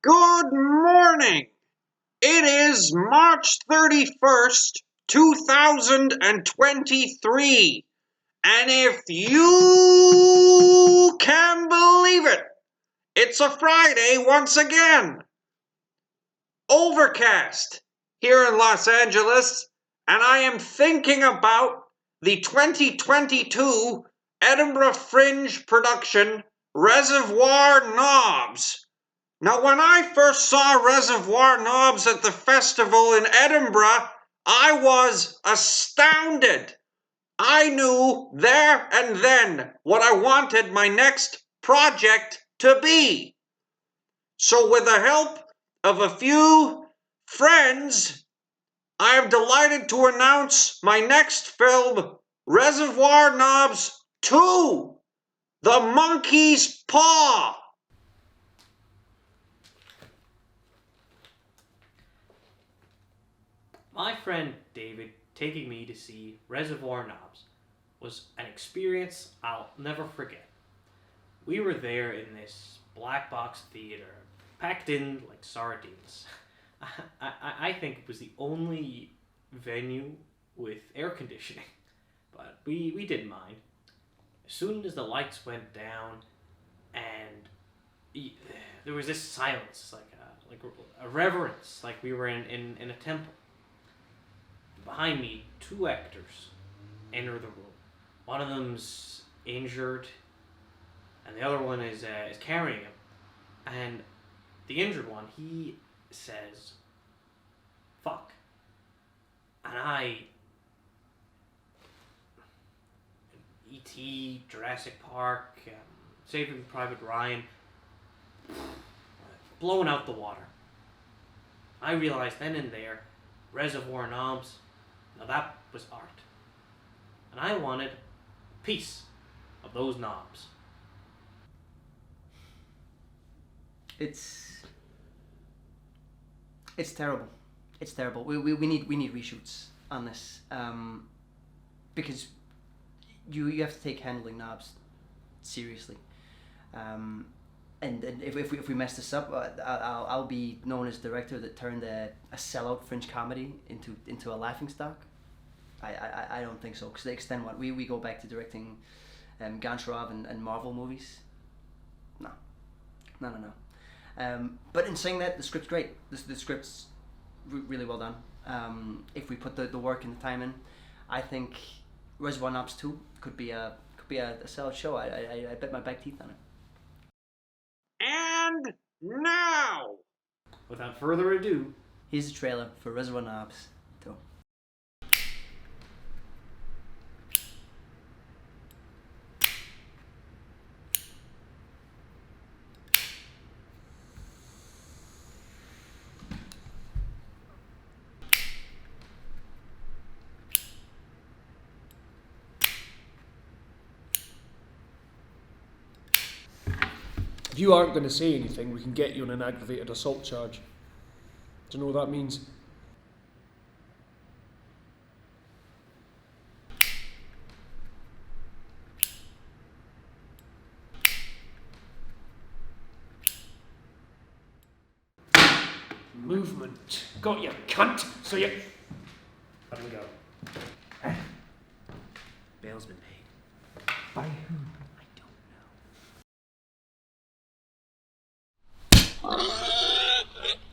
Good morning. It is March 31st, 2023. And if you can believe it, it's a Friday once again. Overcast here in Los Angeles, and I am thinking about the 2022 Edinburgh Fringe production, Reservoir Knobs. Now, when I first saw Reservoir Knobs at the festival in Edinburgh, I was astounded. I knew there and then what I wanted my next project to be. So with the help of a few friends, I am delighted to announce my next film, Reservoir Knobs 2, The Monkey's Paw. My friend David taking me to see Reservoir Knobs was an experience I'll never forget. We were there in this black box theater, packed in like sardines. I think it was the only venue with air conditioning, but we didn't mind. As soon as the lights went down and there was this silence, like a reverence, like we were in a temple. Behind me, two actors enter the room. One of them's injured, and the other one is carrying him. And the injured one, he says, "Fuck." And E.T., Jurassic Park, Saving Private Ryan, blowing out the water. I realized then and there, Reservoir Knobs, now that was art. And I wanted a piece of those knobs. It's terrible. It's terrible. We need reshoots on this, because you have to take handling knobs seriously. And if we mess this up, I'll be known as director that turned a sellout French comedy into a laughingstock. I don't think so, because they extend what we go back to directing Goncharov and Marvel movies. No. But in saying that, the script's great. The script's really well done. If we put the work and the time in, I think Reservoir Knobs 2 could be a sellout show. I bet my back teeth on it. And now, Without further ado, here's the trailer for Reservoir Knobs 2. If you aren't going to say anything, we can get you on an aggravated assault charge. Do you know what that means? Movement. Got you, cunt. So you... Have we go. Bail's been paid. By who?